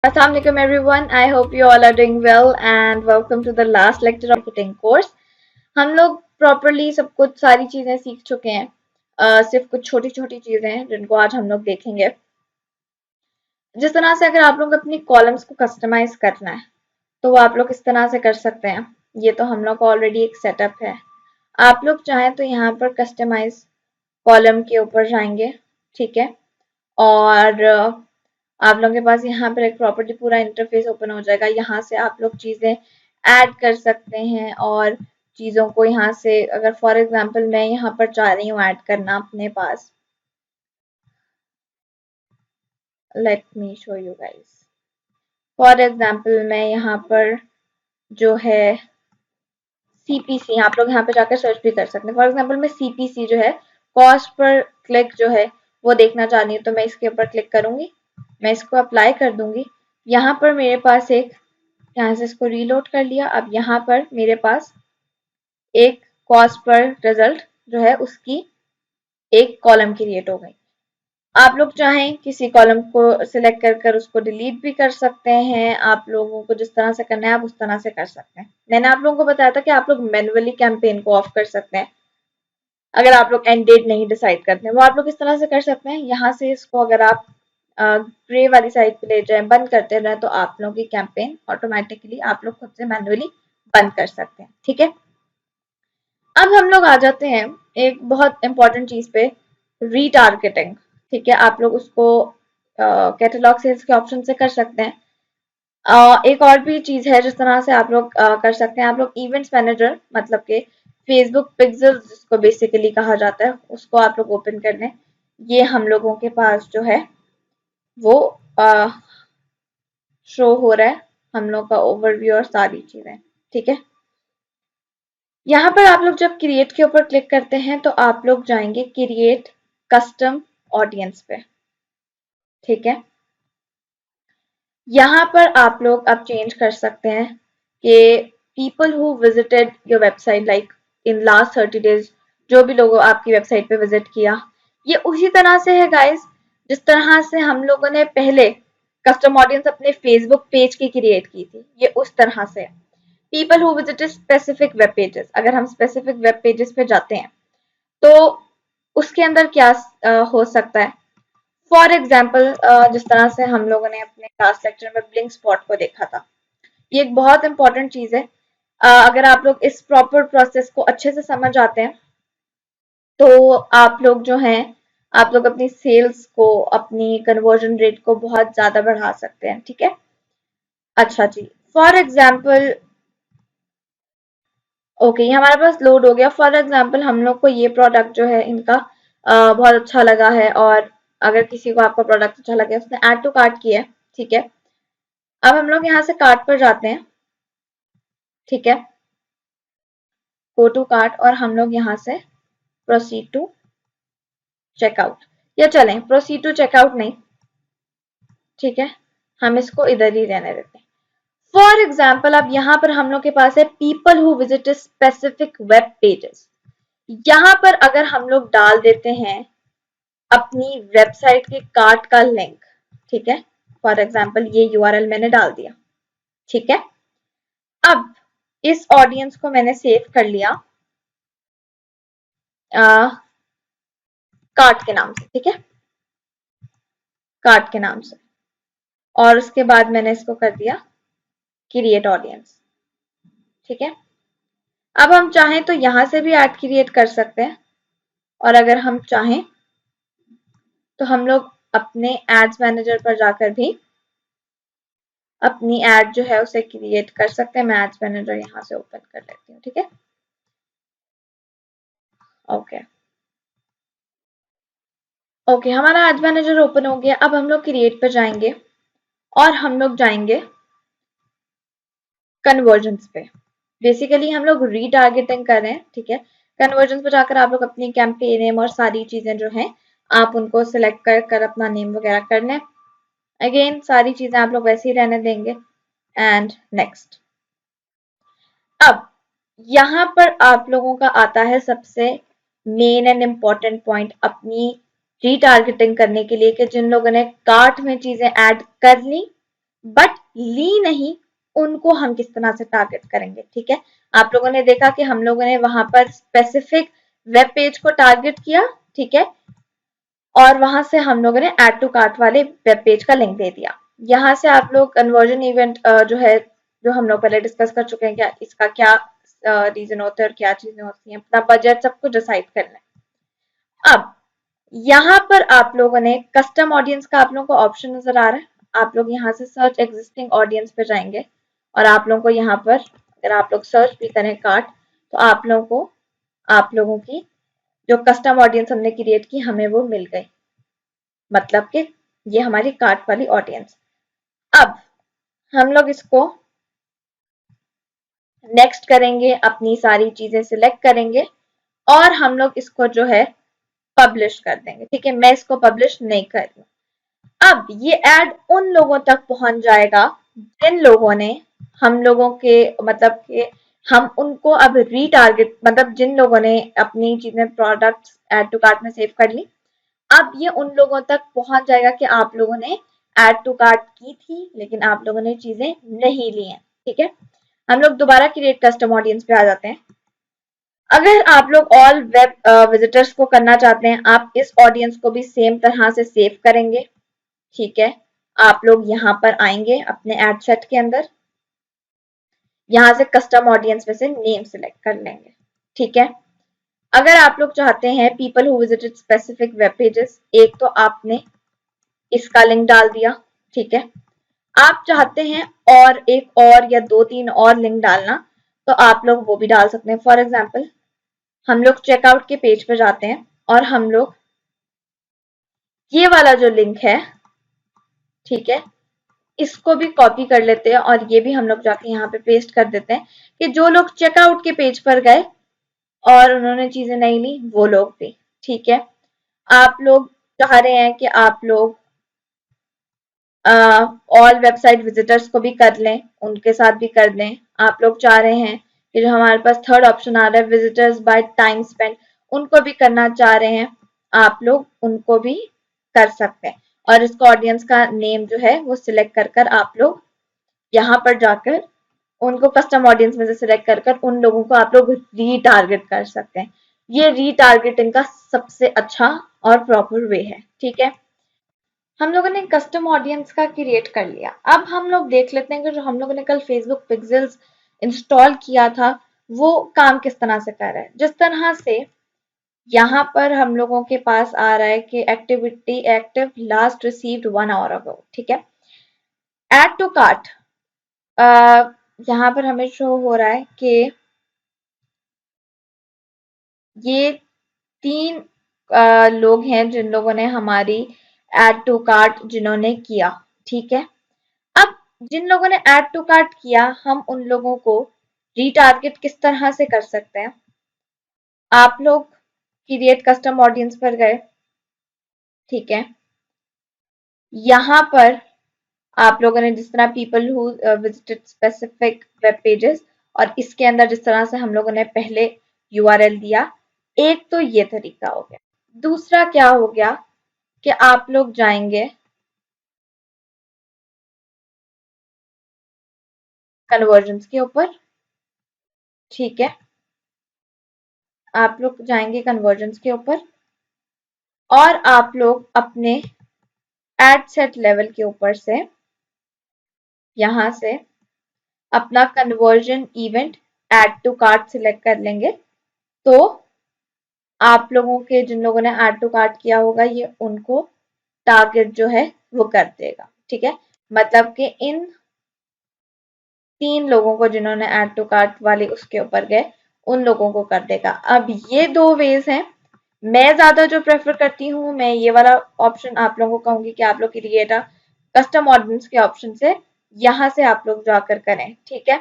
Assalamualaikum everyone. I hope you all are doing well and welcome to the last lecture of marketing course. हम लोग properly सब कुछ सारी चीजें सीख चुके हैं। सिर्फ कुछ छोटी छोटी चीजें हैं जिनको आज हम लोग देखेंगे। जिस तरह से अगर आप लोग अपनी कॉलम्स को कस्टमाइज करना है तो वो आप लोग इस तरह से कर सकते हैं। ये तो हम लोग का ऑलरेडी एक सेटअप है। आप लोग चाहें तो यहाँ पर कस्टमाइज कॉलम के ऊपर जाएंगे, ठीक है। और आप लोगों के पास यहाँ पर एक प्रॉपर्टी पूरा इंटरफेस ओपन हो जाएगा। यहाँ से आप लोग चीज़ें ऐड कर सकते हैं और चीज़ों को यहाँ से अगर फॉर एग्जांपल मैं यहाँ पर चाह रही हूँ ऐड करना अपने पास, let me show you guys. For example मैं यहाँ पर जो है सीपीसी, आप लोग यहाँ पे जाकर सर्च भी कर सकते हैं। फॉर एग्जांपल मैं सीपीसी जो है कॉस्ट पर क्लिक जो है वो देखना चाह रही हूँ, तो मैं इसके ऊपर क्लिक करूंगी, मैं इसको अप्लाई कर दूंगी। यहाँ पर मेरे पास एक, यहाँ से इसको रीलोड कर लिया। अब यहाँ पर मेरे पास एक कॉस्ट पर रिजल्ट जो है उसकी एक कॉलम क्रिएट हो गई। आप लोग चाहें किसी कॉलम को सिलेक्ट कर उसको डिलीट भी कर सकते हैं। आप लोगों को जिस तरह से करना है आप उस तरह से कर सकते हैं। मैंने आप लोगों को बताया था कि आप लोग मैन्युअली कैंपेन को ऑफ कर सकते हैं अगर आप लोग एंड डेट नहीं डिसाइड करते हैं। वो आप लोग इस तरह से कर सकते हैं। यहाँ से इसको अगर आप ग्रे वाली साइड पे ले जाएं, बंद करते रहे, तो आप लोगों की कैंपेन ऑटोमेटिकली आप लोग खुद से मैन्युअली बंद कर सकते हैं, ठीक है। अब हम लोग आ जाते हैं एक बहुत इंपॉर्टेंट चीज पे, रीटारगेटिंग, ठीक है। आप लोग उसको कैटलॉग सेल्स के ऑप्शन से कर सकते हैं। एक और भी चीज है जिस तरह से आप लोग कर सकते हैं। आप लोग इवेंट्स मैनेजर मतलब के फेसबुक पिक्सल जिसको बेसिकली कहा जाता है उसको आप लोग ओपन कर लें। ये हम लोगों के पास जो है वो शो हो रहा है, हम लोग का ओवरव्यू और सारी चीजें, ठीक है। यहाँ पर आप लोग जब क्रिएट के ऊपर क्लिक करते हैं तो आप लोग जाएंगे क्रिएट कस्टम ऑडियंस पे, ठीक है। यहाँ पर आप लोग अब चेंज कर सकते हैं कि people who visited your website like in last 30 days, जो भी लोगों आपकी वेबसाइट पे विजिट किया, ये उसी तरह से है गाइस जिस तरह से हम लोगों ने पहले कस्टम ऑडियंस अपने फेसबुक पेज की क्रिएट की थी, ये उस तरह से है। People who visited specific web pages, अगर हम स्पेसिफिक वेब पेजेस पे जाते हैं तो उसके अंदर क्या हो सकता है। फॉर एग्जाम्पल जिस तरह से हम लोगों ने अपने क्लास लेक्चर में ब्लिंक स्पॉट को देखा था, ये एक बहुत इंपॉर्टेंट चीज है। अगर आप लोग इस प्रॉपर प्रोसेस को अच्छे से समझ आते हैं तो आप लोग जो हैं आप लोग अपनी सेल्स को, अपनी कन्वर्जन रेट को बहुत ज्यादा बढ़ा सकते हैं, ठीक है। अच्छा जी, फॉर एग्जाम्पल ओके, ये हमारे पास लोड हो गया। फॉर एग्जाम्पल हम लोग को ये प्रोडक्ट जो है इनका बहुत अच्छा लगा है, और अगर किसी को आपका प्रोडक्ट अच्छा लगे उसने ऐड टू कार्ट किया है, ठीक है। अब हम लोग यहाँ से कार्ट पर जाते हैं, ठीक है, गो टू कार्ट, और हम लोग यहाँ से प्रोसीड टू चेकआउट, या चलें प्रोसीड टू चेकआउट नहीं, ठीक है, हम इसको इधर ही रहने देते हैं। फॉर एग्जाम्पल अब यहाँ पर हम लोग के पास है people who visit specific web pages. यहाँ पर अगर हम लोग डाल देते हैं अपनी वेबसाइट के कार्ट का लिंक, ठीक है, फॉर एग्जाम्पल ये यूआरएल मैंने डाल दिया, ठीक है। अब इस ऑडियंस को मैंने सेव कर लिया कार्ट के नाम से, ठीक है, कार्ट के नाम से, और उसके बाद मैंने इसको कर दिया क्रिएट ऑडियंस, ठीक है। अब हम चाहें तो यहां से भी ऐड क्रिएट कर सकते हैं, और अगर हम चाहें तो हम लोग अपने एड्स मैनेजर पर जाकर भी अपनी एड जो है उसे क्रिएट कर सकते हैं। मैं एड्स मैनेजर यहाँ से ओपन कर लेती हूँ, ठीक है, ओके ओके, हमारा एड्स मैनेजर ओपन हो गया। अब हम लोग क्रिएट पर जाएंगे और हम लोग जाएंगे कन्वर्जन्स पे। बेसिकली हम लोग रीटारगेटिंग कर रहे हैं, ठीक है। कन्वर्जन्स पे जाकर आप लोग अपनी कैंपेन नेम और सारी चीजें जो हैं आप उनको सिलेक्ट कर अपना नेम वगैरह कर लें। अगेन सारी चीजें आप लोग वैसे ही रहने देंगे एंड नेक्स्ट। अब यहाँ पर आप लोगों का आता है सबसे मेन एंड इम्पॉर्टेंट पॉइंट अपनी रीटारगेटिंग करने के लिए, कि जिन लोगों ने कार्ट में चीजें ऐड कर ली बट ली नहीं, उनको हम किस तरह से टारगेट करेंगे। ठीक है, आप लोगों ने देखा कि हम लोगों ने वहां पर स्पेसिफिक वेब पेज को टारगेट किया। ठीक है, और वहां से हम लोगों ने ऐड टू कार्ट वाले वेब पेज का लिंक दे दिया। यहाँ से आप लोग कन्वर्जन इवेंट जो है, जो हम लोग पहले डिस्कस कर चुके हैं, क्या इसका क्या रीजन होता है और क्या चीजें होती हैं, अपना बजट सब कुछ डिसाइड कर लें। अब यहाँ पर आप लोगों ने कस्टम ऑडियंस का आप लोगों को ऑप्शन नजर आ रहा है। आप लोग यहाँ से सर्च एग्जिस्टिंग ऑडियंस पे जाएंगे और आप लोगों को यहाँ पर अगर आप लोग सर्च भी करें कार्ट, तो आप लोगों की जो कस्टम ऑडियंस हमने क्रिएट की हमें वो मिल गई, मतलब कि ये हमारी कार्ट वाली ऑडियंस। अब हम लोग इसको नेक्स्ट करेंगे, अपनी सारी चीजें सिलेक्ट करेंगे और हम लोग इसको जो है पब्लिश कर देंगे। ठीक है, मैं इसको पब्लिश नहीं कर रही। अब ये एड उन लोगों तक पहुंच जाएगा जिन लोगों ने हम लोगों के मतलब कि हम उनको अब रीटारगेट, मतलब जिन लोगों ने अपनी चीजें प्रोडक्ट्स एड टू कार्ट में सेव कर ली, अब ये उन लोगों तक पहुंच जाएगा कि आप लोगों ने एड टू कार्ट की थी लेकिन आप लोगों ने चीजें नहीं ली हैं। ठीक है, हम लोग दोबारा क्रिएट कस्टम ऑडियंस पे आ जाते हैं। अगर आप लोग ऑल वेब विजिटर्स को करना चाहते हैं, आप इस ऑडियंस को भी सेम तरह से सेव करेंगे। ठीक है, आप लोग यहाँ पर आएंगे अपने एड सेट के अंदर, यहाँ से कस्टम ऑडियंस में से नेम सिलेक्ट कर लेंगे। ठीक है, अगर आप लोग चाहते हैं people who visited specific web pages, एक तो आपने इसका लिंक डाल दिया। ठीक है, आप चाहते हैं और एक और या दो तीन और लिंक डालना, तो आप लोग वो भी डाल सकते हैं। फॉर एग्जाम्पल हम लोग चेकआउट के पेज पर जाते हैं और हम लोग ये वाला जो लिंक है, ठीक है, इसको भी कॉपी कर लेते हैं और ये भी हम लोग जाके यहाँ पे पेस्ट कर देते हैं कि जो लोग चेकआउट के पेज पर गए और उन्होंने चीजें नहीं ली वो लोग भी। ठीक है, आप लोग चाह रहे हैं कि आप लोग ऑल वेबसाइट विजिटर्स को भी कर लें, उनके साथ भी कर लें। आप लोग चाह रहे हैं कि जो हमारे पास थर्ड ऑप्शन आ रहा है विजिटर्स बाय टाइम स्पेंड, उनको भी करना चाह रहे हैं, आप लोग उनको भी कर सकते हैं। और इसको ऑडियंस का नेम जो है वो सिलेक्ट कर कर आप लोग यहाँ पर जाकर उनको कस्टम ऑडियंस में से सिलेक्ट कर कर उन लोगों को आप लोग रीटारगेट कर सकते हैं। ये रीटारगेटिंग का सबसे अच्छा और प्रॉपर वे है। ठीक है, हम लोगों ने कस्टम ऑडियंस का क्रिएट कर लिया। अब हम लोग देख लेते हैं कि जो हम लोगों ने कल फेसबुक पिक्सेल्स इंस्टॉल किया था वो काम किस तरह से कर रहा है। जिस तरह से यहाँ पर हम लोगों के पास आ रहा है कि activity active last received 1 hour ago. ठीक है, एड टू कार्ट, यहाँ पर हमें शो हो रहा है कि ये 3 लोग हैं जिन लोगों ने हमारी एड टू कार्ट जिन्होंने किया। ठीक है, अब जिन लोगों ने एड टू कार्ट किया हम उन लोगों को रीटारगेट किस तरह से कर सकते हैं। आप लोग क्रिएट कस्टम ऑडियंस पर गए। ठीक है, यहाँ पर आप लोगों ने जिस तरह people who visited specific web pages और इसके अंदर जिस तरह से हम लोगों ने पहले यूआरएल दिया, एक तो ये तरीका हो गया। दूसरा क्या हो गया कि आप लोग जाएंगे कन्वर्जन्स के ऊपर। ठीक है, आप लोग जाएंगे कन्वर्जन्स के ऊपर और आप लोग अपने एड सेट लेवल के ऊपर से यहाँ से अपना conversion event add to cart select कर लेंगे। तो आप लोगों के जिन लोगों ने एड टू कार्ट किया होगा ये उनको टारगेट जो है वो कर देगा। ठीक है, मतलब कि इन 3 लोगों को जिन्होंने एड टू कार्ट वाले उसके ऊपर गए उन लोगों को कर देगा। अब ये 2 वेज हैं। मैं ज्यादा जो प्रेफर करती हूँ, मैं ये वाला ऑप्शन आप लोगों को कहूंगी कि आप लोग क्रिएट अ कस्टम ऑडियंस के ऑप्शन से यहाँ से आप लोग जाकर करें। ठीक है,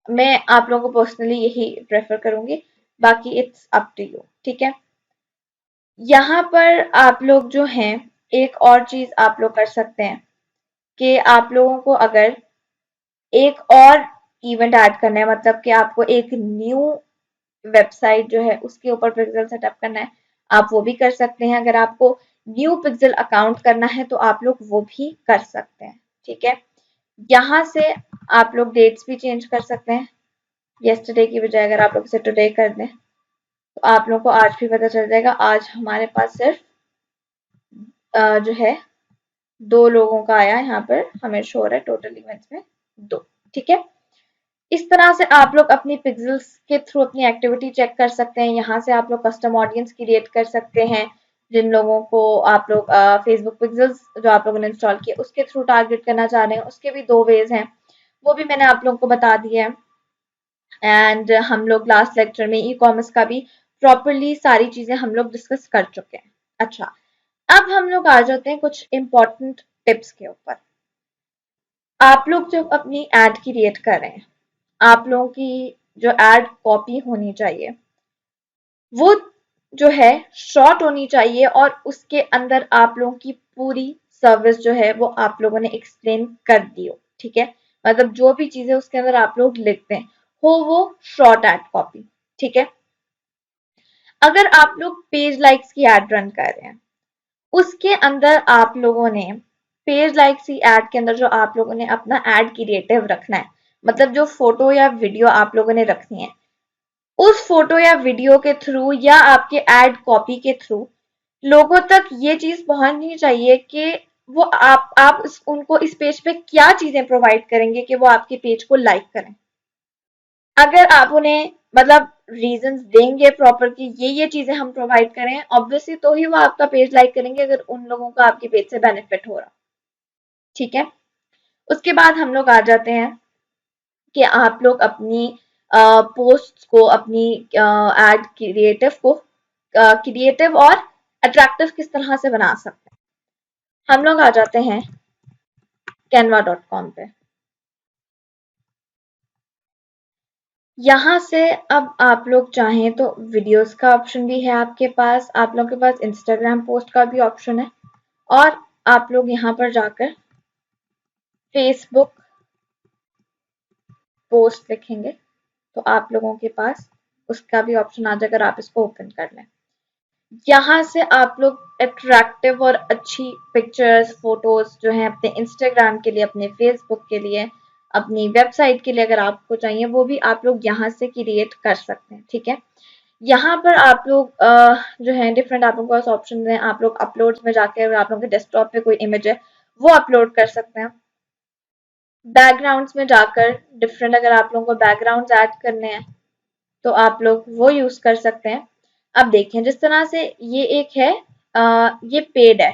मैं आप लोगों को पर्सनली यही प्रेफर करूंगी, बाकी इट्स अप टू यू। ठीक है, यहाँ पर आप लोग जो हैं एक और चीज आप लोग कर सकते हैं कि आप लोगों को अगर एक और इवेंट ऐड करना है, मतलब कि आपको एक न्यू वेबसाइट जो है उसके ऊपर पिक्सेल सेटअप करना है, आप वो भी कर सकते हैं। अगर आपको न्यू पिक्सेल अकाउंट करना है तो आप लोग वो भी कर सकते हैं, ठीक है। यहाँ से आप लोग डेट्स भी चेंज कर सकते हैं। येस्टरडे की बजाय अगर आप लोग इसे टुडे कर दें तो आप लोग को आज भी पता चल जाएगा। आज हमारे पास सिर्फ जो है 2 लोगों का आया, यहाँ पर हमें शो हो रहा है टोटल इवेंट्स में 2, ठीक है। इस तरह से आप लोग अपनी पिक्सेल्स के थ्रू अपनी एक्टिविटी चेक कर सकते हैं। यहाँ से आप लोग कस्टम ऑडियंस क्रिएट कर सकते हैं, जिन लोगों को आप लोग फेसबुक पिक्सेल्स जो आप लोगों ने इंस्टॉल किए उसके थ्रू टारगेट करना चाह रहे हैं, उसके भी 2 वेज हैं, वो भी मैंने आप लोगों को बता दिया है। एंड हम लोग लास्ट लेक्चर में ई कॉमर्स का भी प्रॉपरली सारी चीजें हम लोग डिस्कस कर चुके हैं। अच्छा, अब हम लोग आ जाते हैं कुछ इंपॉर्टेंट टिप्स के ऊपर। आप लोग जब अपनी एड क्रिएट कर रहे हैं, आप लोगों की जो एड कॉपी होनी चाहिए वो जो है शॉर्ट होनी चाहिए, और उसके अंदर आप लोगों की पूरी सर्विस जो है वो आप लोगों ने एक्सप्लेन कर दी हो, ठीक है। मतलब जो भी चीजें उसके अंदर आप लोग लिखते हैं हो वो शॉर्ट एड कॉपी, ठीक है। अगर आप लोग पेज लाइक्स की एड रन कर रहे हैं, उसके अंदर आप लोगों ने पेज लाइक्स की एड के अंदर जो आप लोगों ने अपना एड क्रिएटिव रखना है, मतलब जो फोटो या वीडियो आप लोगों ने रखनी है, उस फोटो या वीडियो के थ्रू या आपके एड कॉपी के थ्रू लोगों तक ये चीज पहुंचनी चाहिए कि वो आप उनको इस पेज पे क्या चीजें प्रोवाइड करेंगे कि वो आपके पेज को लाइक करें। अगर आप उन्हें मतलब रीजंस देंगे प्रॉपर कि ये चीजें हम प्रोवाइड करें, ऑब्वियसली तो ही वो आपका पेज लाइक करेंगे, अगर उन लोगों का आपके पेज से बेनिफिट हो रहा, ठीक है। उसके बाद हम लोग आ जाते हैं कि आप लोग अपनी पोस्ट को, अपनी एड क्रिएटिव को क्रिएटिव और अट्रैक्टिव किस तरह से बना सकते हैं। हम लोग आ जाते हैं canva.com पे। यहाँ से अब आप लोग चाहें तो वीडियोस का ऑप्शन भी है आपके पास, आप लोग के पास इंस्टाग्राम पोस्ट का भी ऑप्शन है, और आप लोग यहाँ पर जाकर फेसबुक पोस्ट लिखेंगे तो आप लोगों के पास उसका भी ऑप्शन आ जाएगा, अगर आप इसको ओपन कर लें। यहाँ से आप लोग अट्रैक्टिव और अच्छी पिक्चर्स, फोटोज जो हैं अपने इंस्टाग्राम के लिए, अपने फेसबुक के लिए, अपनी वेबसाइट के लिए अगर आपको चाहिए, वो भी आप लोग यहाँ से क्रिएट कर सकते हैं, ठीक है। यहाँ पर आप लोग जो है डिफरेंट आप लोगों के पास ऑप्शन है। आप लोग अपलोड्स में जाके अगर आप लोगों के डेस्कटॉप पे कोई इमेज है वो अपलोड कर सकते हैं। बैकग्राउंड्स में जाकर डिफरेंट अगर आप लोगों को बैकग्राउंड्स ऐड करने हैं तो आप लोग वो यूज कर सकते हैं। अब देखें जिस तरह से ये एक है, ये पेड है,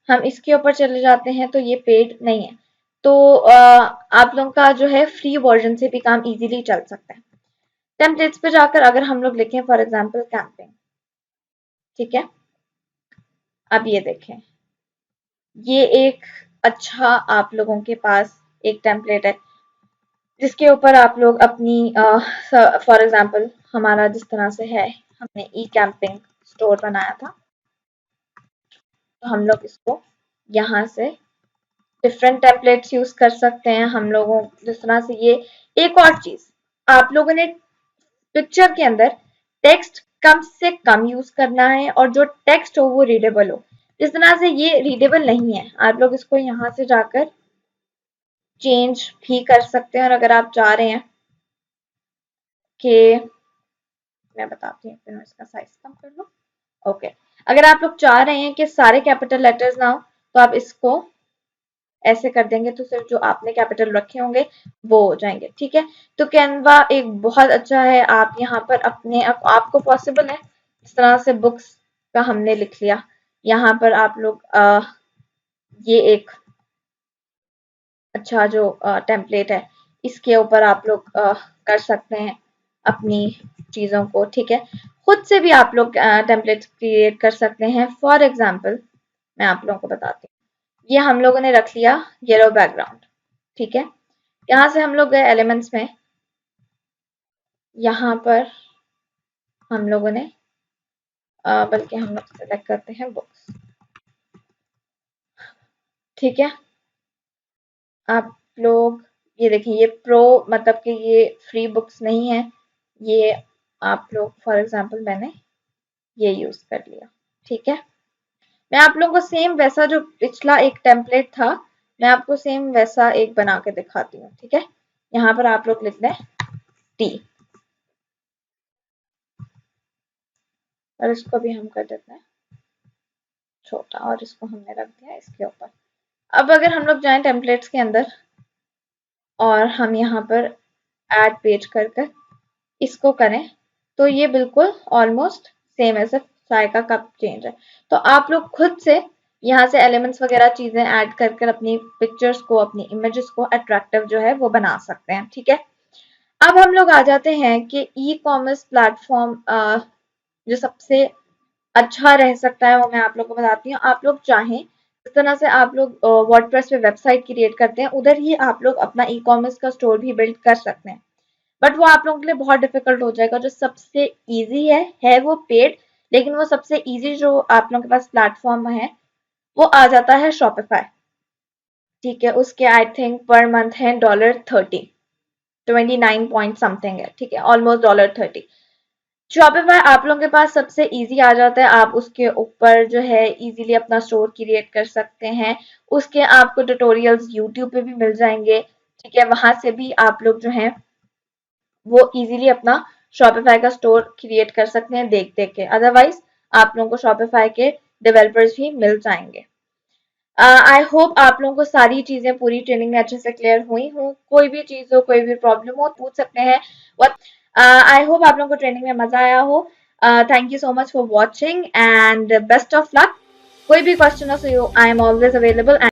हम इसके ऊपर चले जाते हैं तो ये पेड नहीं है, तो आप लोगों का जो है फ्री वर्जन से भी काम इजीली चल सकता है। टेम्पलेट्स पे जाकर अगर हम लोग लिखें फॉर एग्जांपल कैंपिंग, ठीक है। अब ये देखें, ये एक अच्छा आप लोगों के पास एक टेम्पलेट है जिसके ऊपर आप लोग अपनी फॉर एग्जांपल हमारा जिस तरह से है, हमने ई कैंपिंग स्टोर बनाया था, तो हम लोग इसको यहाँ से डिफरेंट टेम्पलेट्स यूज कर सकते हैं। हम लोगों जिस तरह से ये एक और चीज, आप लोगों ने पिक्चर के अंदर टेक्स्ट कम से कम यूज करना है, और जो टेक्स्ट हो वो रीडेबल हो। जिस तरह से ये रीडेबल नहीं है, आप लोग इसको यहाँ से जाकर चेंज भी कर सकते हैं, और अगर आप चाह रहे हैं कि मैं बताती हूँ, फिर इसका साइज कम कर लो, ओके। अगर आप लोग चाह रहे हैं कि सारे कैपिटल लेटर्स ना हो तो आप इसको ऐसे कर देंगे तो सिर्फ जो आपने कैपिटल रखे होंगे वो हो जाएंगे, ठीक है। तो कैनवा एक बहुत अच्छा है, आप यहाँ पर अपने आपको पॉसिबल है इस तरह से बुक्स का हमने लिख लिया, यहाँ पर आप लोग ये एक अच्छा जो टेम्पलेट है इसके ऊपर आप लोग कर सकते हैं अपनी चीज़ों को, ठीक है। खुद से भी आप लोग टेम्पलेट्स क्रिएट कर सकते हैं। फॉर एग्जांपल मैं आप लोगों को बताती हूँ, ये हम लोगों ने रख लिया येलो बैकग्राउंड, ठीक है। यहाँ से हम लोग गए एलिमेंट्स में, यहाँ पर हम लोगों ने बल्कि हम लोग सेलेक्ट करते हैं बुक्स, ठीक है। आप लोग ये देखिए, ये प्रो मतलब कि ये फ्री बुक्स नहीं है, ये आप लोग फॉर एग्जांपल मैंने ये यूज कर लिया, ठीक है। मैं आप लोगों को सेम वैसा जो पिछला एक टेम्पलेट था, मैं आपको सेम वैसा एक बना के दिखाती हूँ, ठीक है। यहाँ पर आप लोग लिख दें टी, और इसको भी हम कर देते हैं छोटा, और इसको हमने रख दिया इसके ऊपर। अब अगर हम लोग जाएं टेम्पलेट्स के अंदर और हम यहाँ पर ऐड पेज कर कर इसको करें, तो ये बिल्कुल ऑलमोस्ट सेम है, सिर्फ चाय का कप चेंज है। तो आप लोग खुद से यहाँ से एलिमेंट्स वगैरह चीजें ऐड कर कर अपनी पिक्चर्स को, अपनी इमेजेस को अट्रैक्टिव जो है वो बना सकते हैं, ठीक है। अब हम लोग आ जाते हैं कि ई कॉमर्स प्लेटफॉर्म जो सबसे अच्छा रह सकता है वो मैं आप लोग को बताती हूँ। आप लोग चाहें इस तरह से आप लोग वर्डप्रेस पे वेबसाइट क्रिएट करते हैं, उधर ही आप लोग अपना ई कॉमर्स का स्टोर भी बिल्ड कर सकते हैं, बट वो आप लोगों के लिए बहुत डिफिकल्ट हो जाएगा। जो सबसे इजी है वो पेड, लेकिन वो सबसे इजी जो आप लोगों के पास प्लेटफॉर्म है वो आ जाता है शॉपिफाई, ठीक है। उसके आई थिंक पर मंथ है $30, 29 पॉइंट समथिंग है, ठीक है, ऑलमोस्ट $30। शॉपिफाई आप लोगों के पास सबसे इजी आ जाता है, आप उसके ऊपर जो है इजीली अपना स्टोर क्रिएट कर सकते हैं। उसके आपको ट्यूटोरियल्स यूट्यूब पे भी मिल जाएंगे, ठीक है, वहां से भी आप लोग जो है वो इजीली अपना शॉपिफाई का स्टोर क्रिएट कर सकते हैं देख देख के। अदरवाइज आप लोगों को शॉपिफाई के डेवलपर्स भी मिल जाएंगे। आई होप आप लोगों को सारी चीजें पूरी ट्रेनिंग में अच्छे से क्लियर हुई हूँ। कोई भी चीज हो, कोई भी प्रॉब्लम हो, पूछ सकते हैं। आई होप आप लोगों को ट्रेनिंग में मजा आया हो। Thank you so much for watching and best of luck. कोई भी क्वेश्चन हो, सो आई एम ऑलवेज अवेलेबल।